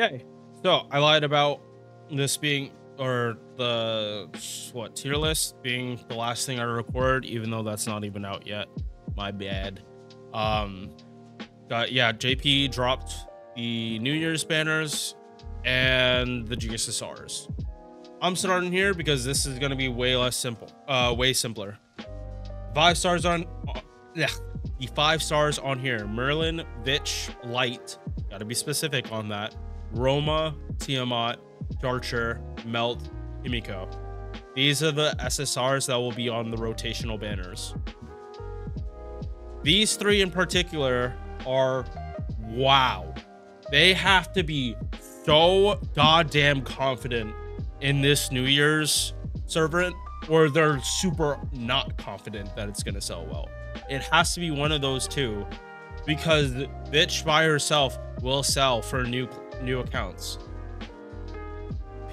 Okay, so I lied about this being, or the tier list being the last thing I record, even though that's not even out yet. My bad. Yeah, JP dropped the New Year's banners and the GSSRs. I'm starting here because this is gonna be way less simple, way simpler. 5 stars on, yeah, the 5 stars on here: Merlin, Vitch, Light. Gotta be specific on that. Roma, Tiamat, Darcher, Melt, Himiko. These are the SSRs that will be on the rotational banners. These 3 in particular are wow. They have to be so goddamn confident in this New Year's servant, or they're super not confident that it's gonna sell well. It has to be one of those two, because Vitch by herself will sell for new accounts.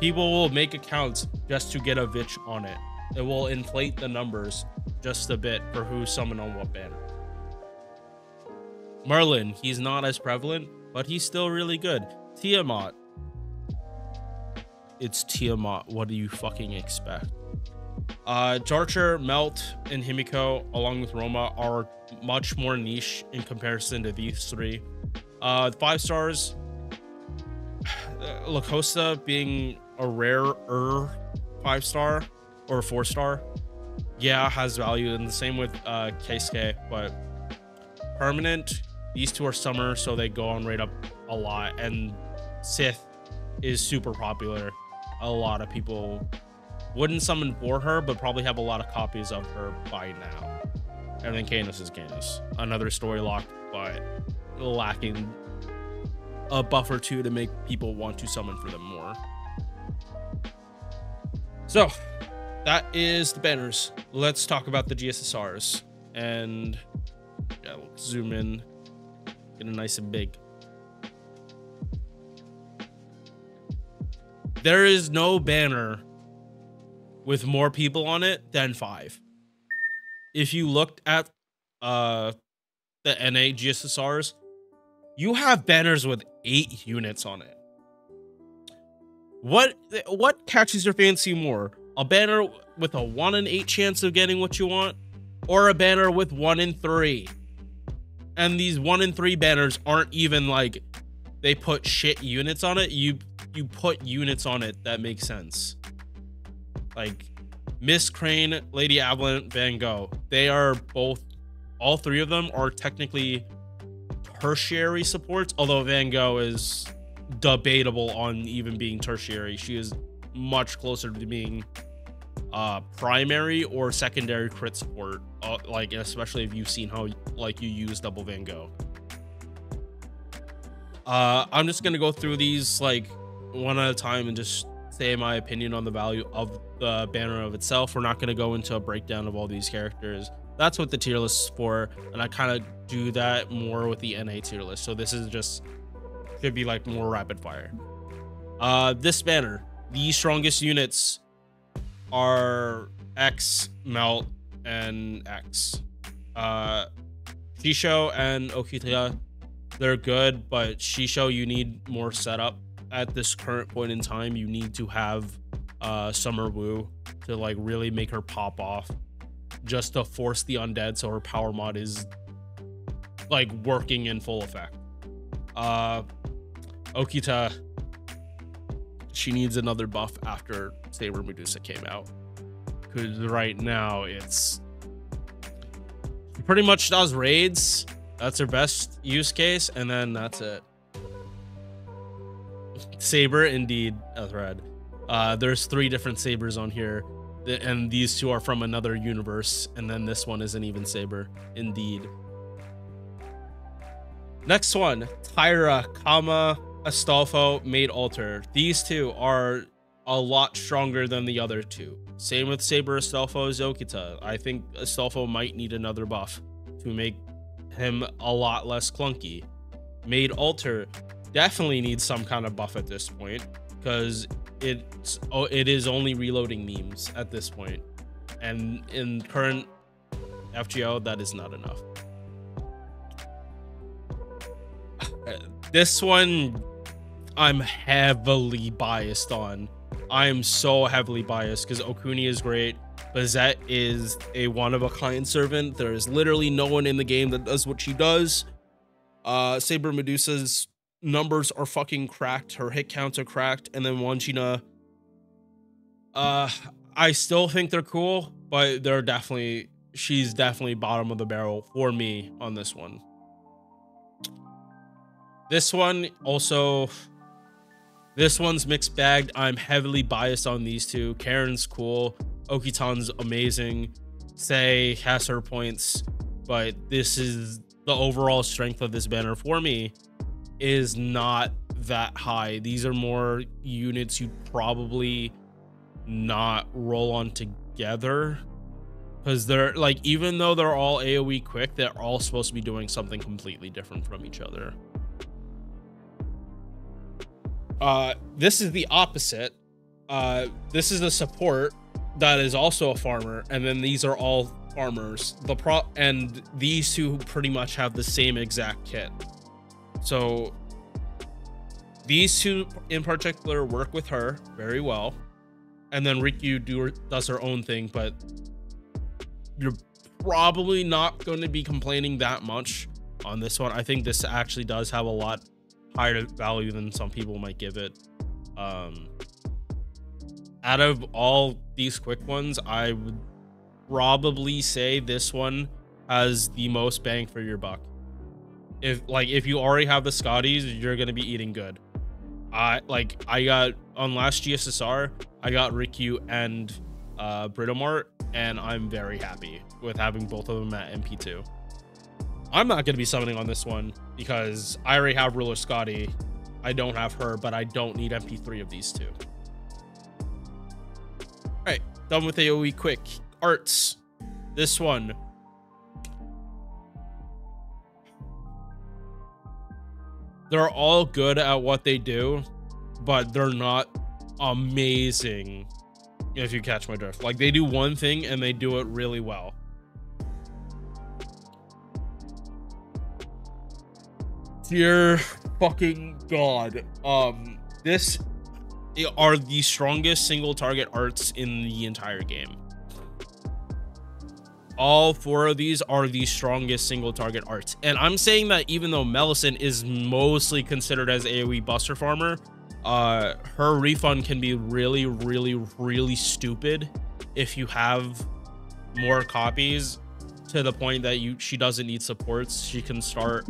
People will make accounts just to get a Vitch on it. It will inflate the numbers just a bit for who's summoned on what banner. Merlin, he's not as prevalent, but he's still really good. Tiamat. It's Tiamat. What do you fucking expect? Darcher, Melt, and Himiko, along with Roma, are much more niche in comparison to these 3. 5 stars, Lacosta being a rarer 5-star or 4-star, yeah, has value, and the same with Keisuke, but permanent, these 2 are summer, so they go on right up a lot, and Sith is super popular. A lot of people wouldn't summon for her, but probably have a lot of copies of her by now. And then Canis is Canis. Another story lock, but lacking a buff or 2 to make people want to summon for them more. So, that is the banners. Let's talk about the GSSRs. And yeah, we'll zoom in, get it nice and big. There is no banner with more people on it than 5. If you looked at the NA GSSRs, you have banners with 8 units on it. What catches your fancy more? A banner with a 1 in 8 chance of getting what you want, or a banner with 1 in 3? And these 1 in 3 banners aren't even like they put shit units on it. You put units on it that make sense. Like Miss Crane, Lady Avalon, Van Gogh. They are both, all 3 of them are technically tertiary supports, although Van Gogh is debatable on even being tertiary. She is much closer to being primary or secondary crit support, like especially if you've seen how like you use double Van Gogh. I'm just gonna go through these like one at a time and just say my opinion on the value of the banner of itself. We're not going to go into a breakdown of all these characters. That's what the tier list is for, and I kind of do that more with the NA tier list. So this is just should be like more rapid fire. This banner, the strongest units are X, Melt, and X. Shisho and Okita, they're good, but Shisho, you need more setup. At this current point in time, you need to have Summer Woo to like really make her pop off, just to force the undead so her power mod is like working in full effect. Okita, she needs another buff after Saber Medusa came out, because right now it's pretty much does raids. That's her best use case, and then that's it. Saber, indeed, a thread. There's 3 different Sabers on here, and these 2 are from another universe, and then this one isn't even Saber, indeed. Next one, Tyra, Kama, Astolfo, Maid Alter. These 2 are a lot stronger than the other 2. Same with Saber, Astolfo, Zokita. I think Astolfo might need another buff to make him a lot less clunky. Maid Alter definitely needs some kind of buff at this point, because it is only reloading memes at this point, and in current FGO that is not enough. This one, I'm heavily biased on. I am so heavily biased because Okuni is great. Bazette is a one-of-a-kind servant. There is literally no one in the game that does what she does. Saber Medusa's numbers are fucking cracked. Her hit counts are cracked. And then Wangina, I still think they're cool, but she's definitely bottom of the barrel for me on this one. This one also, this one's mixed bagged. I'm heavily biased on these two. Karen's cool. Okitan's amazing. Sei has her points, but this is the overall strength of this banner for me is not that high. These are more units you'd probably not roll on together because they're like, even though they're all AoE quick, they're all supposed to be doing something completely different from each other. This is the opposite. This is a support that is also a farmer, and then these are all farmers. And these two pretty much have the same exact kit. So these two in particular work with her very well, and then Rikyu does her own thing, but you're probably not going to be complaining that much on this one. I think this actually does have a lot higher value than some people might give it. Out of all these quick ones, I would probably say this one has the most bang for your buck. If you already have the Scotties, you're gonna be eating good. I got on last GSSR, I got Rikyu and Britomart, and I'm very happy with having both of them at MP2. I'm not gonna be summoning on this one because I already have Ruler Scotty. I don't have her, but I don't need MP3 of these two. All right, done with AoE quick. Arts. This one. They're all good at what they do, but they're not amazing, if you catch my drift. Like, they do one thing and they do it really well. Dear fucking God. This are the strongest single target arts in the entire game. All four of these are the strongest single target arts. And I'm saying that even though Melisande is mostly considered as AoE buster farmer, her refund can be really, really, really stupid if you have more copies, to the point that she doesn't need supports. She can start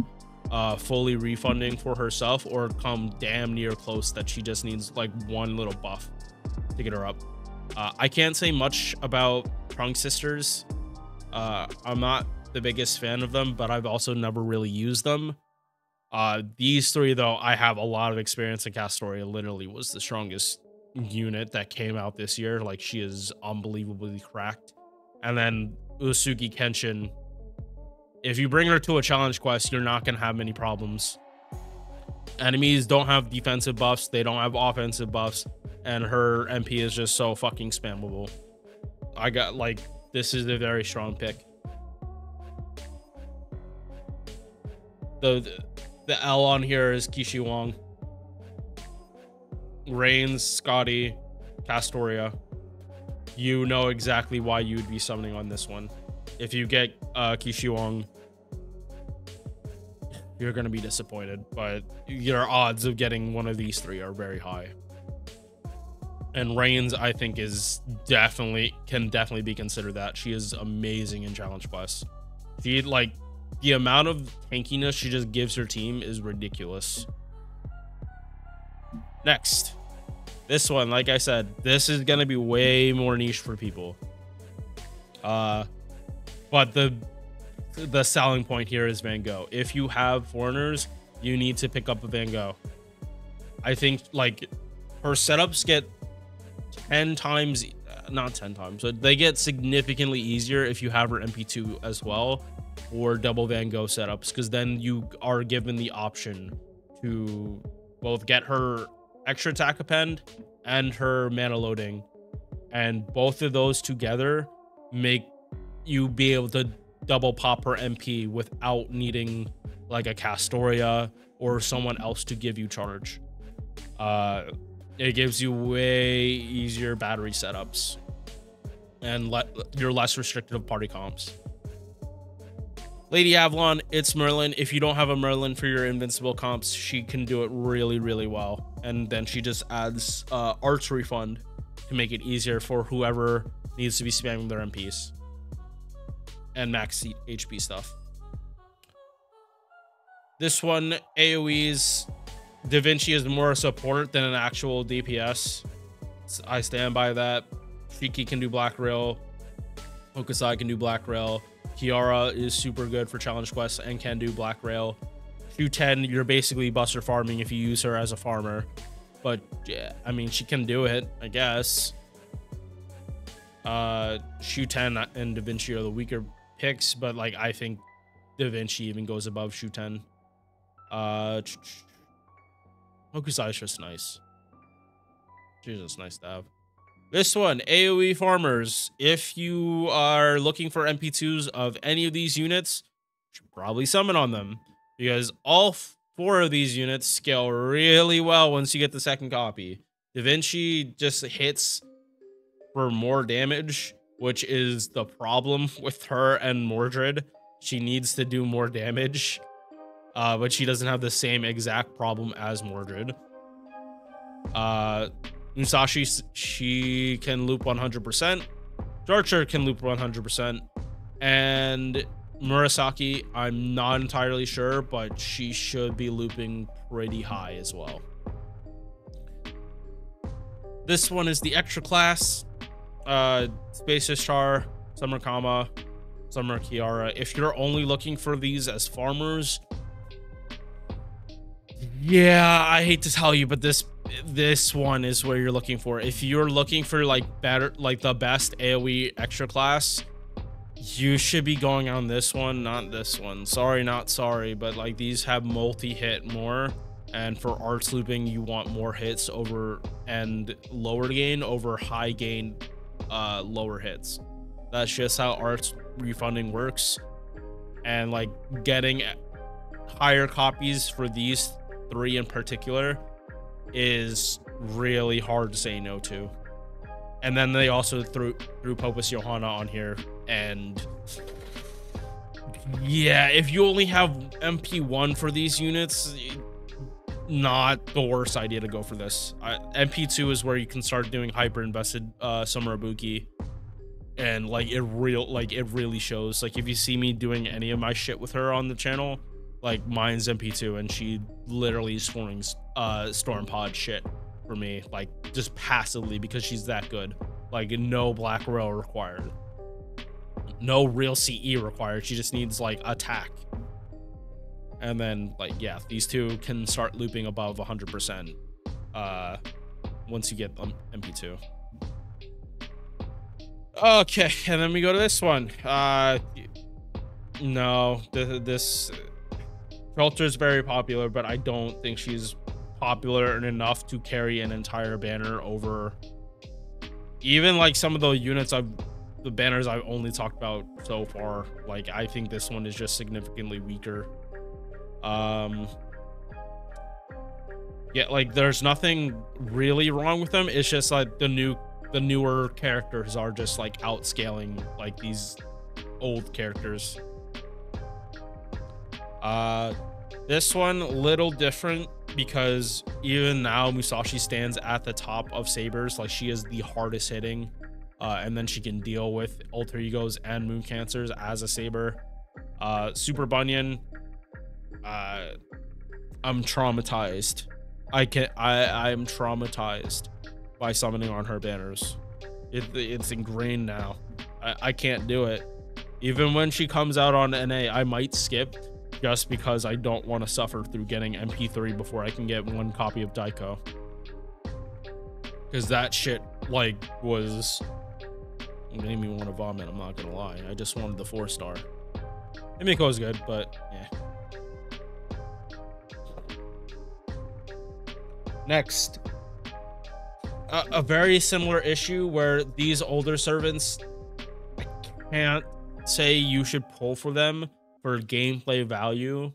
fully refunding for herself, or come damn near close that she just needs like one little buff to get her up. I can't say much about Trunk Sisters. I'm not the biggest fan of them, but I've also never really used them. These three, though, I have a lot of experience in. Castoria literally was the strongest unit that came out this year. Like, she is unbelievably cracked. And then Usugi Kenshin, if you bring her to a challenge quest, you're not gonna have many problems. Enemies don't have defensive buffs, they don't have offensive buffs, and her MP is just so fucking spammable. This is a very strong pick. The L on here is Kishi Wong. Reigns, Scotty, Castoria. You know exactly why you'd be summoning on this one. If you get Kishi Wong, you're gonna be disappointed, but your odds of getting one of these three are very high. And Reigns, I think, can definitely be considered that. She is amazing in challenge quests. She, like, the amount of tankiness she just gives her team is ridiculous. Next, this one, like I said, this is gonna be way more niche for people. But the selling point here is Van Gogh. If you have foreigners, you need to pick up a Van Gogh. I think, like, her setups get 10 times, not 10 times, but they get significantly easier if you have her MP2 as well, or double Van Gogh setups, because then you are given the option to both get her extra attack append and her mana loading, and both of those together make you be able to double pop her MP without needing like a Castoria or someone else to give you charge. It gives you way easier battery setups, and you're less restricted of party comps. Lady Avalon, it's Merlin. If you don't have a Merlin for your invincible comps, she can do it really, really well. And then she just adds Arts Refund to make it easier for whoever needs to be spamming their MPs. And max HP stuff. This one, AoE's Da Vinci is more support than an actual DPS. I stand by that. Shiki can do Black Rail. Hokusai can do Black Rail. Kiara is super good for challenge quests and can do Black Rail. Shu 10, you're basically buster farming if you use her as a farmer. But yeah, I mean, she can do it, I guess. Shu 10 and Da Vinci are the weaker picks, but like I think Da Vinci even goes above Shu 10. Hokusai is just nice. She's just nice to have. This one, AoE farmers. If you are looking for MP2s of any of these units, you should probably summon on them, because all 4 of these units scale really well once you get the second copy. Da Vinci just hits for more damage, which is the problem with her and Mordred. She needs to do more damage, but she doesn't have the same exact problem as Mordred. Musashi, she can loop 100%. Archer can loop 100%. And Murasaki, I'm not entirely sure, but she should be looping pretty high as well. This one is the extra class. Space Ishtar, Summer Kama, Summer Kiara. If you're only looking for these as farmers, yeah, I hate to tell you, but this one is where you're looking for. If you're looking for like the best AoE extra class, you should be going on this one, not this one. Sorry, not sorry, but like these have multi-hit more, and for arts looping you want more hits over and lower gain over high gain, lower hits. That's just how arts refunding works. And like getting higher copies for these 3 in particular is really hard to say no to. And then they also threw Popus Johanna on here, and yeah, if you only have MP1 for these units, not the worst idea to go for this. MP2 is where you can start doing hyper invested Summer Ibuki, and like it really shows. Like if you see me doing any of my shit with her on the channel, like mine's MP2, and she literally is scoring Storm Pod shit for me, like just passively, because she's that good. Like no Black Rail required, no real CE required. She just needs like attack, and then like yeah, these 2 can start looping above 100% once you get them MP2. Okay, and then we go to this one. No, this Shelter is very popular, but I don't think she's popular enough to carry an entire banner over even like some of the units the banners I've only talked about so far. Like I think this one is just significantly weaker. Yeah, like there's nothing really wrong with them. It's just like the newer characters are just like outscaling like these old characters. This one a little different, because even now Musashi stands at the top of sabers. Like she is the hardest hitting, and then she can deal with alter egos and moon cancers as a saber. Super Bunyan, I'm traumatized. I'm traumatized by summoning on her banners. It's ingrained now. I can't do it. Even when she comes out on NA, I might skip, just because I don't want to suffer through getting MP3 before I can get 1 copy of Daiko. Because that shit, like, it made me want to vomit, I'm not gonna lie. I just wanted the 4-star. Himiko is good, but yeah. Next. A very similar issue where these older servants, I can't say you should pull for them for gameplay value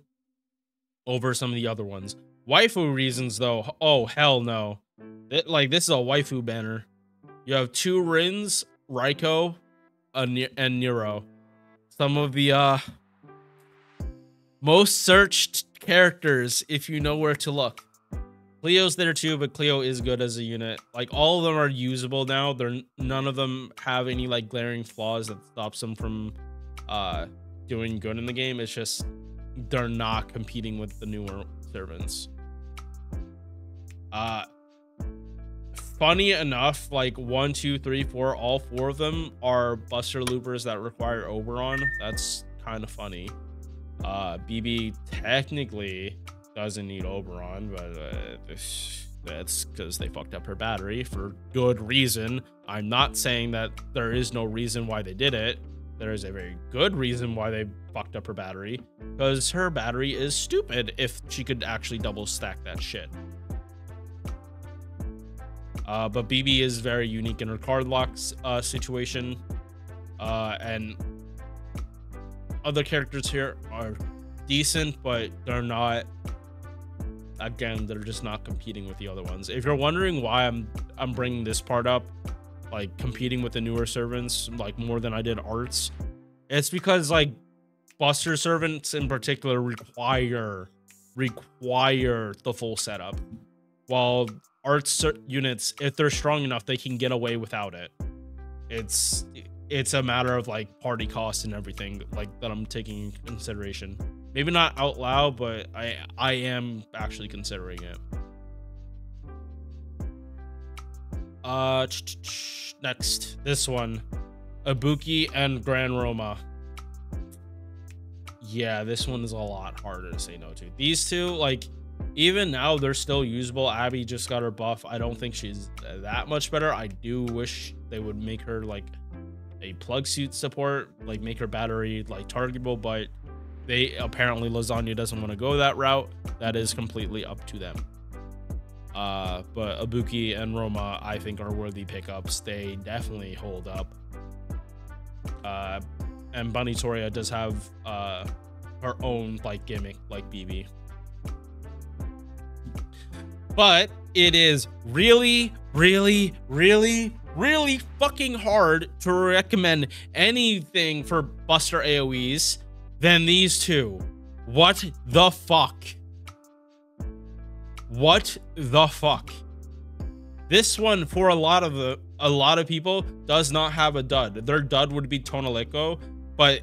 over some of the other ones. Waifu reasons though, oh hell no. Like this is a waifu banner. You have 2 Rins, Raiko, and Nero. Some of the most searched characters if you know where to look. Cleo's there too, but Cleo is good as a unit. Like all of them are usable now. None of them have any like glaring flaws that stops them from doing good in the game. It's just they're not competing with the newer servants. Funny enough, like 1, 2, 3, 4, all 4 of them are Buster Loopers that require Oberon. That's kind of funny. BB technically doesn't need Oberon, but that's because they fucked up her battery for good reason. I'm not saying that there is no reason why they did it. There is a very good reason why they fucked up her battery, because her battery is stupid if she could actually double stack that shit. But BB is very unique in her card locks situation, and other characters here are decent, but they're not. Again, they're just not competing with the other ones. If you're wondering why I'm bringing this part up, like competing with the newer servants, like more than I did arts, it's because like Buster servants in particular require the full setup, while arts units, if they're strong enough, they can get away without it. It's a matter of like party costs and everything like that I'm taking into consideration. Maybe not out loud, but I am actually considering it. Next, this one, Ibuki and Gran Roma. Yeah, this one is a lot harder to say no to. These two, like, even now they're still usable. Abby just got her buff. I don't think she's that much better. I do wish they would make her like a plug suit support, like make her battery like targetable, but they apparently Lasagna doesn't want to go that route. That is completely up to them. But Ibuki and Roma, I think, are worthy pickups. They definitely hold up. And Bunny Toria does have her own like gimmick like BB. But it is really, really, really, really fucking hard to recommend anything for Buster AoEs than these two. What the fuck? What the fuck? This one, for a lot of people, does not have a dud. Their dud would be Tonaleko, but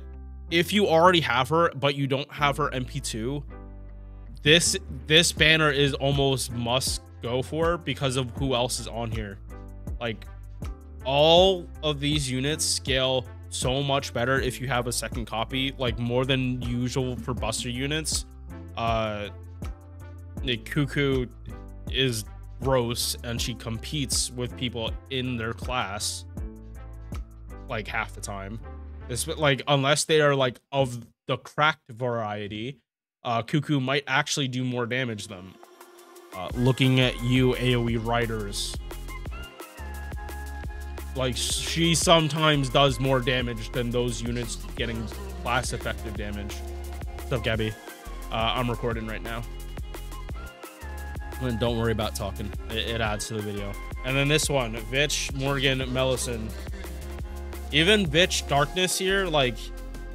if you already have her but you don't have her MP2, this banner is almost must go for because of who else is on here. Like, all of these units scale so much better if you have a second copy, like more than usual for Buster units. Cuckoo is gross and she competes with people in their class like half the time. This, like, unless they are like of the cracked variety, Cuckoo might actually do more damage than them. Looking at you, AoE riders, like, she sometimes does more damage than those units getting class effective damage. What's up, Gabby? I'm recording right now. And don't worry about talking. It adds to the video. And then this one, Vitch, Morgan, Mellison. Even Vitch Darkness here, like,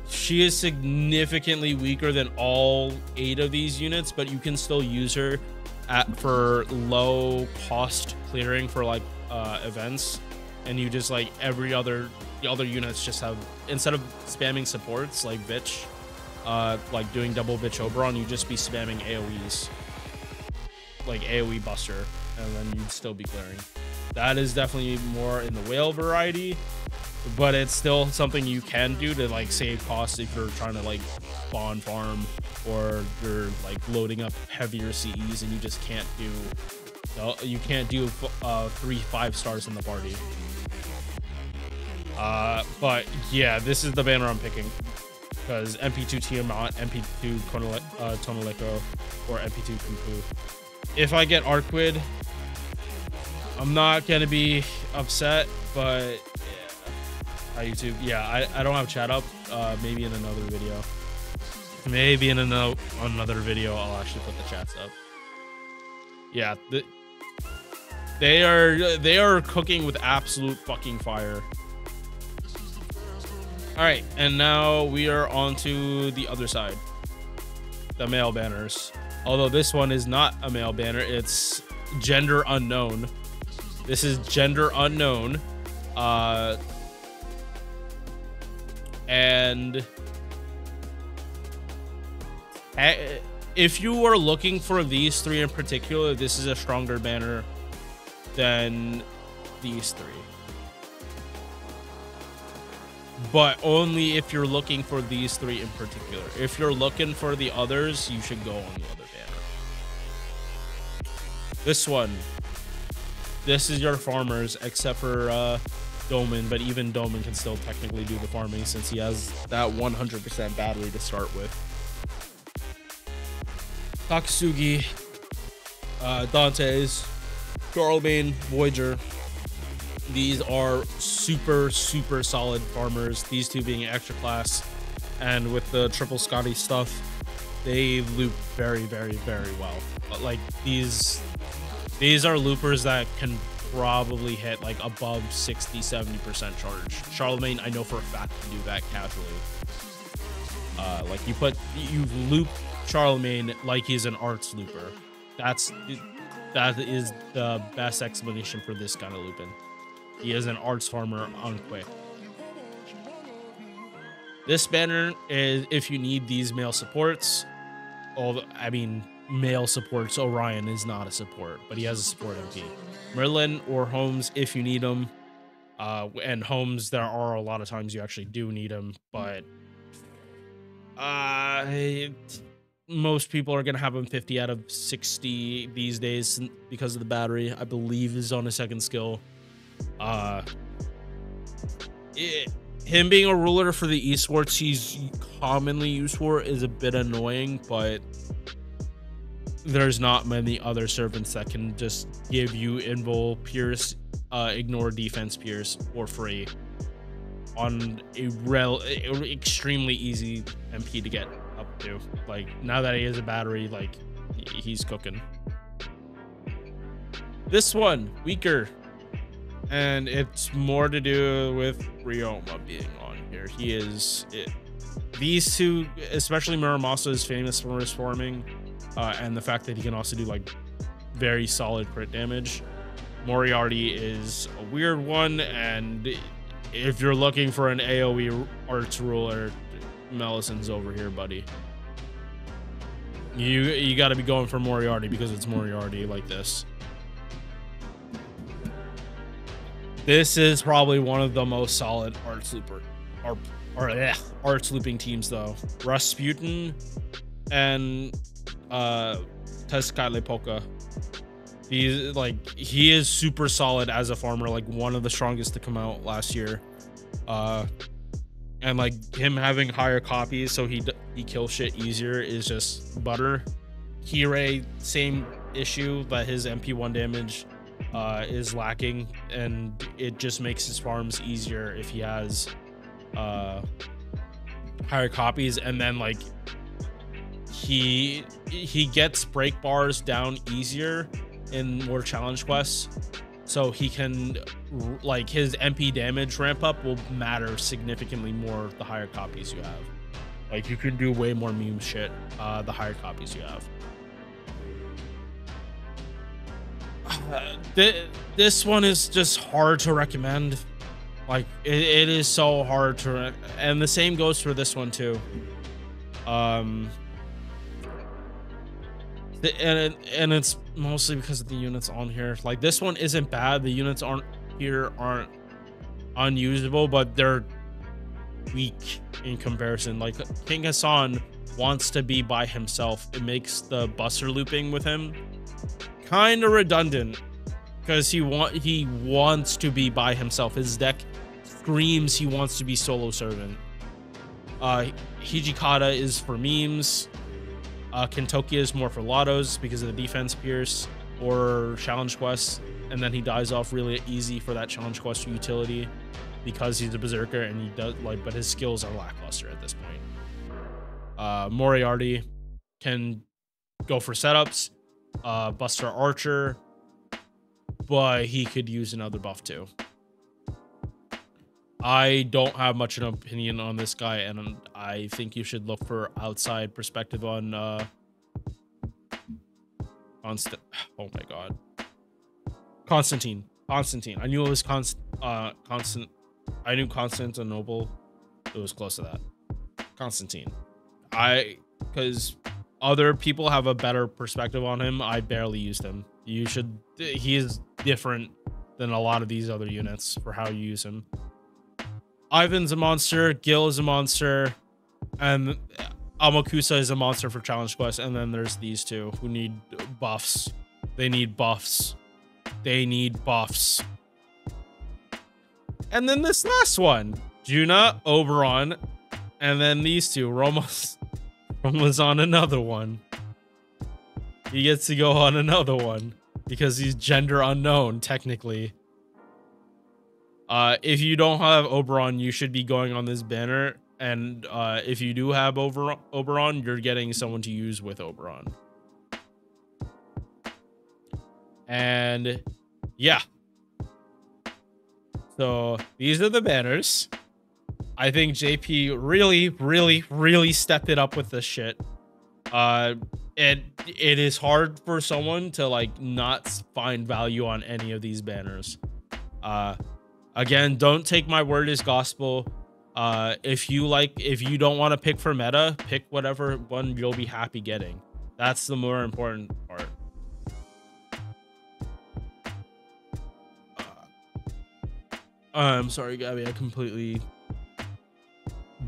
she is significantly weaker than all 8 of these units, but you can still use her for low cost clearing for like events, and you just like the other units just have, instead of spamming supports like Vitch, like doing double Vitch Oberon, you just be spamming AoEs like AoE Buster, and then you'd still be clearing. That is definitely more in the whale variety, but it's still something you can do to like save costs if you're trying to like spawn farm, or you're like loading up heavier CEs and you just can't do, you can't do 3 5-stars in the party. But yeah, this is the banner I'm picking, because MP2 Tiamat, MP2 Tonaleko, or MP2 Kupu. If I get Arquid, I'm not gonna be upset, but yeah. Hi YouTube. Yeah, I don't have chat up. Maybe in another video. Maybe in another video I'll actually put the chats up. Yeah, they are cooking with absolute fucking fire. All right, and now we are on to the other side, the male banners. Although this one is not a male banner, it's gender unknown. This is gender unknown. And if you are looking for these three in particular, this is a stronger banner than these three. But only if you're looking for these three in particular. If you're looking for the others, you should go on the other banner. This one. This is your farmers, except for Doman, but even Doman can still technically do the farming since he has that 100% battery to start with. Takasugi, Dante's, Charlemagne, Voyager. These are super solid farmers. These two being extra class, and with the triple Scotty stuff, they loop very well. But like these are loopers that can probably hit like above 60-70% charge. Charlemagne, I know for a fact, can do that casually. Like you loop Charlemagne like he's an arts looper. That is the best explanation for this kind of looping. He is an arts farmer on quick. This banner is if you need these male supports. I mean, male supports. Orion is not a support, but he has a support MP. Merlin or Holmes if you need them. And Holmes, there are a lot of times you actually do need them, but most people are going to have him 50 out of 60 these days because of the battery. I believe is on a second skill. Him being a ruler for the esports he's commonly used for is a bit annoying, but there's not many other servants that can just give you invul pierce, ignore defense pierce for free on a extremely easy MP to get up to. Like now that he has a battery, like he's cooking. This one weaker. And it's more to do with Ryoma being on here. These two, especially Muramasa, is famous for his farming, and the fact that he can also do like very solid crit damage. Moriarty is a weird one, and if you're looking for an AoE arts ruler, Melison's over here, buddy. You got to be going for Moriarty because it's Moriarty like this. This is probably one of the most solid arts looping teams, though. Rasputin and Tezcatli Polka. He is super solid as a farmer, like one of the strongest to come out last year. And like him having higher copies, so he kills shit easier, is just butter. Kirei, same issue, but his MP1 damage is lacking, and it just makes his farms easier if he has higher copies. And then like he gets break bars down easier in more challenge quests, so he can like his MP damage ramp up will matter significantly more the higher copies you have. Like you can do way more meme shit the higher copies you have. This one is just hard to recommend. Like it is so hard to, and the same goes for this one too. And it's mostly because of the units on here. Like this one isn't bad. The units aren't unusable, but they're weak in comparison. Like King Hassan wants to be by himself. It makes the buster looping with him kind of redundant because he wants to be by himself. His deck screams he wants to be solo servant. Hijikata is for memes. Kentokia is more for lottos because of the defense pierce or challenge quests, and then he dies off really easy for that challenge quest utility because he's a berserker and he does like, but his skills are lackluster at this point. Moriarty can go for setups. Buster Archer, but he could use another buff too. I don't have much of an opinion on this guy, and I think you should look for outside perspective on oh my god, Constantine. I knew it was Constant. I knew Constantinople. It was close to that. Constantine. Because other people have a better perspective on him. I barely used him. He is different than a lot of these other units for how you use him. Ivan's a monster, Gil is a monster, and Amakusa is a monster for challenge quest. And then there's these two who need buffs. They need buffs. And then this last one, Juna, Oberon, and then these two. Roma's on another one. He gets to go on another one because he's gender unknown, technically. If you don't have Oberon, you should be going on this banner. And if you do have Oberon, you're getting someone to use with Oberon. And yeah. So these are the banners. I think JP really stepped it up with this shit. It is hard for someone to like not find value on any of these banners. Again, don't take my word as gospel. If you don't want to pick for meta, pick whatever one you'll be happy getting. That's the more important part. I'm sorry, Gabby. I completely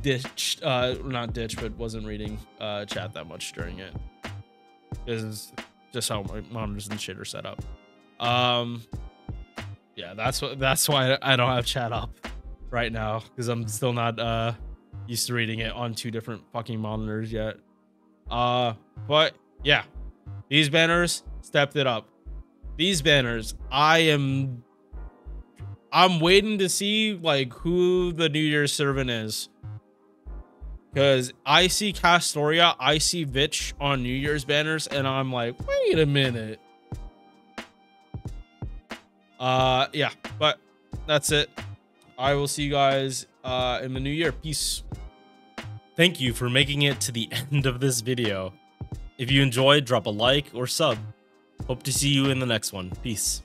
not ditched, but wasn't reading chat that much during it. This is just how my monitors and shit are set up. Yeah, that's why I don't have chat up right now, because I'm still not used to reading it on two different fucking monitors yet. But yeah, these banners stepped it up. These banners, I'm waiting to see like who the New Year's servant is, because I see Castoria, I see Vitch on New Year's banners, and I'm like, wait a minute. Yeah, but that's it. I will see you guys in the new year. Peace. Thank you for making it to the end of this video. If you enjoyed, drop a like or sub. Hope to see you in the next one. Peace.